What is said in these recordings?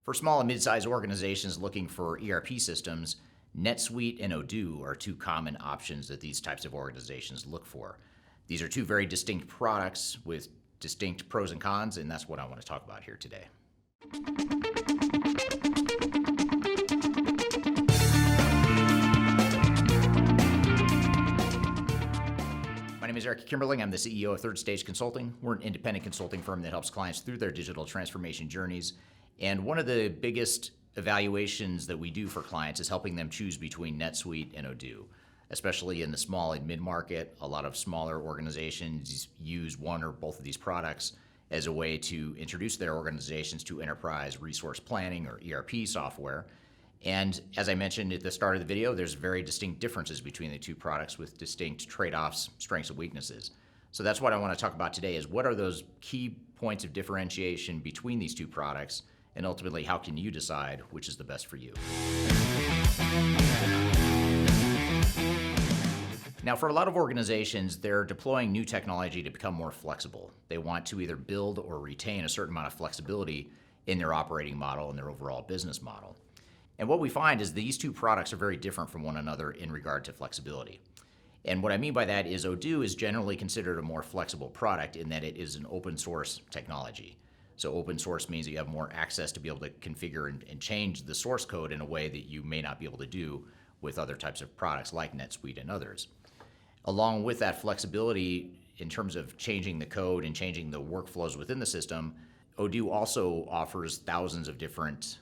For small and mid-sized organizations looking for ERP systems, NetSuite and Odoo are two common options that these types of organizations look for. These are two very distinct products with distinct pros and cons, and that's what I want to talk about here today. My name is Eric Kimberling. I'm the CEO of Third Stage Consulting. We're an independent consulting firm that helps clients through their digital transformation journeys. And one of the biggest evaluations that we do for clients is helping them choose between NetSuite and Odoo. Especially in the small and mid-market, a lot of smaller organizations use one or both of these products as a way to introduce their organizations to enterprise resource planning or ERP software. And as I mentioned at the start of the video, there's very distinct differences between the two products with distinct trade-offs, strengths, and weaknesses. So that's what I want to talk about today is what are those key points of differentiation between these two products, and ultimately how can you decide which is the best for you. Now, for a lot of organizations, they're deploying new technology to become more flexible. They want to either build or retain a certain amount of flexibility in their operating model and their overall business model. And what we find is these two products are very different from one another in regard to flexibility. And what I mean by that is Odoo is generally considered a more flexible product in that it is an open source technology. So open source means that you have more access to be able to configure and change the source code in a way that you may not be able to do with other types of products like NetSuite and others. Along with that flexibility in terms of changing the code and changing the workflows within the system, Odoo also offers thousands of different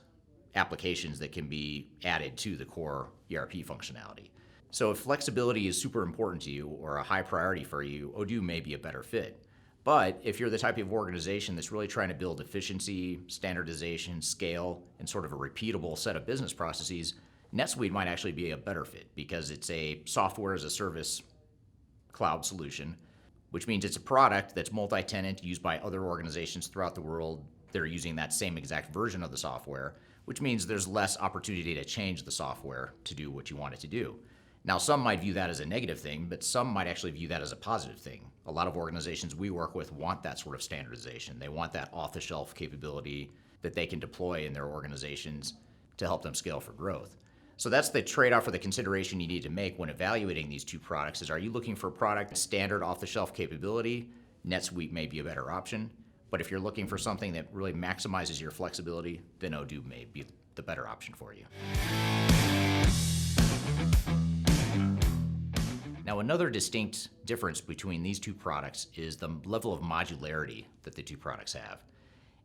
applications that can be added to the core ERP functionality. So if flexibility is super important to you or a high priority for you, Odoo may be a better fit. But if you're the type of organization that's really trying to build efficiency, standardization, scale, and sort of a repeatable set of business processes, NetSuite might actually be a better fit because it's a software as a service cloud solution, which means it's a product that's multi-tenant, used by other organizations throughout the world that are using that same exact version of the software, which means there's less opportunity to change the software to do what you want it to do. Now, some might view that as a negative thing, but some might actually view that as a positive thing. A lot of organizations we work with want that sort of standardization. They want that off-the-shelf capability that they can deploy in their organizations to help them scale for growth. So that's the trade-off or the consideration you need to make when evaluating these two products is, are you looking for a product with standard off-the-shelf capability? NetSuite may be a better option. But if you're looking for something that really maximizes your flexibility, then Odoo may be the better option for you. Now, another distinct difference between these two products is the level of modularity that the two products have.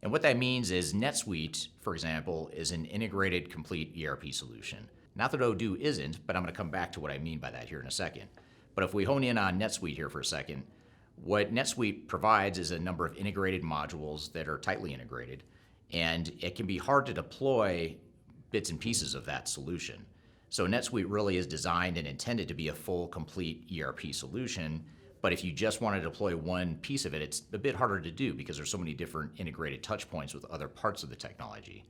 And what that means is NetSuite, for example, is an integrated, complete ERP solution. Not that Odoo isn't, but I'm going to come back to what I mean by that here in a second. But if we hone in on NetSuite here for a second, what NetSuite provides is a number of integrated modules that are tightly integrated, and it can be hard to deploy bits and pieces of that solution. So NetSuite really is designed and intended to be a full, complete ERP solution, but if you just want to deploy one piece of it, it's a bit harder to do because there's so many different integrated touch points with other parts of the technology.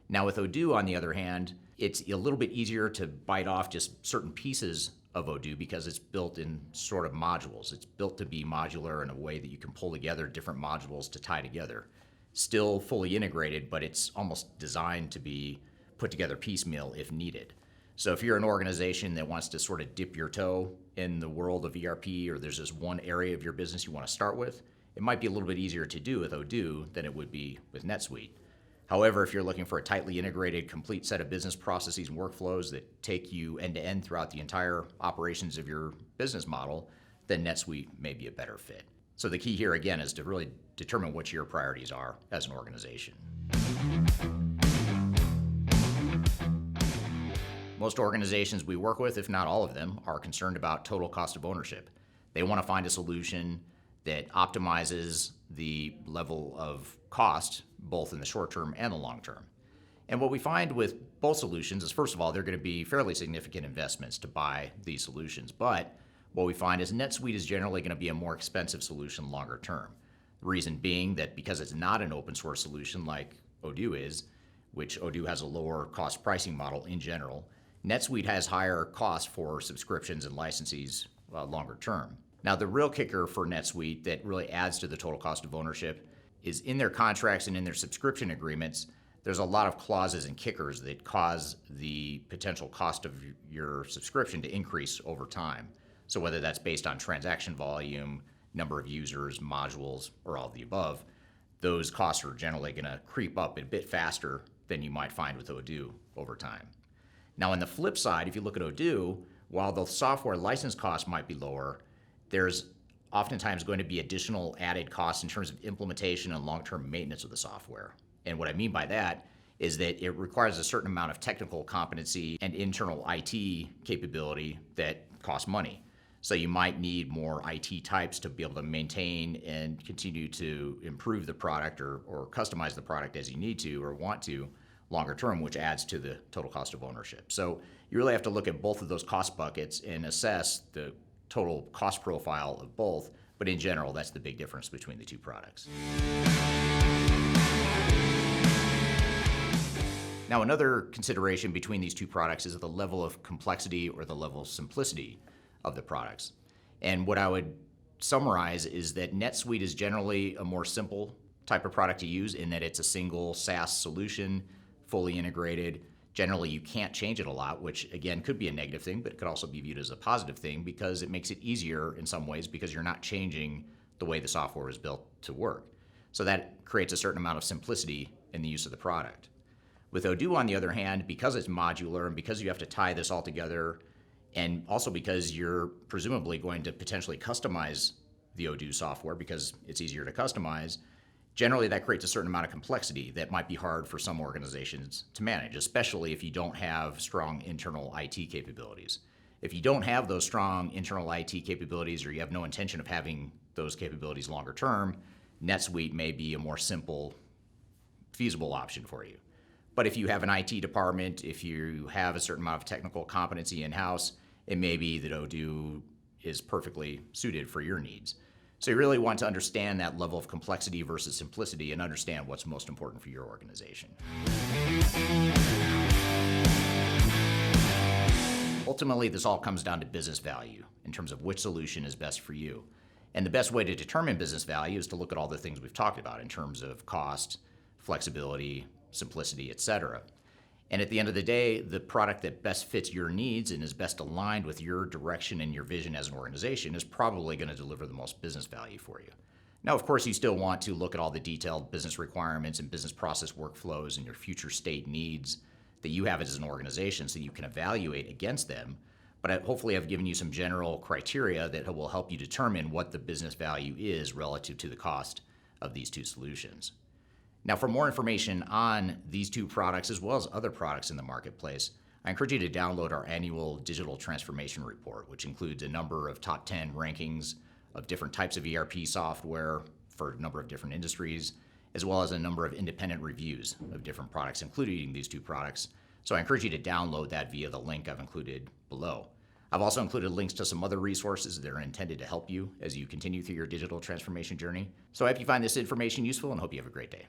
Now with Odoo, on the other hand, it's a little bit easier to bite off just certain pieces of Odoo because it's built in sort of modules. It's built to be modular in a way that you can pull together different modules to tie together. Still fully integrated, but it's almost designed to be put together piecemeal if needed. So if you're an organization that wants to sort of dip your toe in the world of ERP, or there's just one area of your business you want to start with, it might be a little bit easier to do with Odoo than it would be with NetSuite. However, if you're looking for a tightly integrated, complete set of business processes and workflows that take you end-to-end throughout the entire operations of your business model, then NetSuite may be a better fit. So the key here, again, is to really determine what your priorities are as an organization. Most organizations we work with, if not all of them, are concerned about total cost of ownership. They want to find a solution that optimizes the level of cost, both in the short term and the long term. And what we find with both solutions is, first of all, they're going to be fairly significant investments to buy these solutions. But what we find is NetSuite is generally going to be a more expensive solution longer term. The reason being that because it's not an open source solution like Odoo is, which Odoo has a lower cost pricing model in general, NetSuite has higher costs for subscriptions and licenses longer term. Now, the real kicker for NetSuite that really adds to the total cost of ownership is in their contracts and in their subscription agreements, there's a lot of clauses and kickers that cause the potential cost of your subscription to increase over time. So whether that's based on transaction volume, number of users, modules, or all of the above, those costs are generally going to creep up a bit faster than you might find with Odoo over time. Now, on the flip side, if you look at Odoo, while the software license cost might be lower, there's oftentimes going to be additional added costs in terms of implementation and long-term maintenance of the software. And what I mean by that is that it requires a certain amount of technical competency and internal IT capability that costs money. So you might need more IT types to be able to maintain and continue to improve the product or customize the product as you need to or want to longer term, which adds to the total cost of ownership. So you really have to look at both of those cost buckets and assess the total cost profile of both. But in general, that's the big difference between the two products. Now, another consideration between these two products is the level of complexity or the level of simplicity of the products. And what I would summarize is that NetSuite is generally a more simple type of product to use in that it's a single SaaS solution, fully integrated. Generally, you can't change it a lot, which again could be a negative thing, but it could also be viewed as a positive thing because it makes it easier in some ways because you're not changing the way the software is built to work. So that creates a certain amount of simplicity in the use of the product. With Odoo, on the other hand, because it's modular and because you have to tie this all together, and also because you're presumably going to potentially customize the Odoo software because it's easier to customize, generally that creates a certain amount of complexity that might be hard for some organizations to manage, especially if you don't have strong internal IT capabilities. If you don't have those strong internal IT capabilities or you have no intention of having those capabilities longer term, NetSuite may be a more simple, feasible option for you. But if you have an IT department, if you have a certain amount of technical competency in-house, it may be that Odoo is perfectly suited for your needs. So you really want to understand that level of complexity versus simplicity and understand what's most important for your organization. Ultimately, this all comes down to business value in terms of which solution is best for you. And the best way to determine business value is to look at all the things we've talked about in terms of cost, flexibility, simplicity, etc. And at the end of the day, the product that best fits your needs and is best aligned with your direction and your vision as an organization is probably going to deliver the most business value for you. Now, of course, you still want to look at all the detailed business requirements and business process workflows and your future state needs that you have as an organization so you can evaluate against them. But hopefully I've given you some general criteria that will help you determine what the business value is relative to the cost of these two solutions. Now, for more information on these two products, as well as other products in the marketplace, I encourage you to download our annual digital transformation report, which includes a number of top 10 rankings of different types of ERP software for a number of different industries, as well as a number of independent reviews of different products, including these two products. So I encourage you to download that via the link I've included below. I've also included links to some other resources that are intended to help you as you continue through your digital transformation journey. So I hope you find this information useful and hope you have a great day.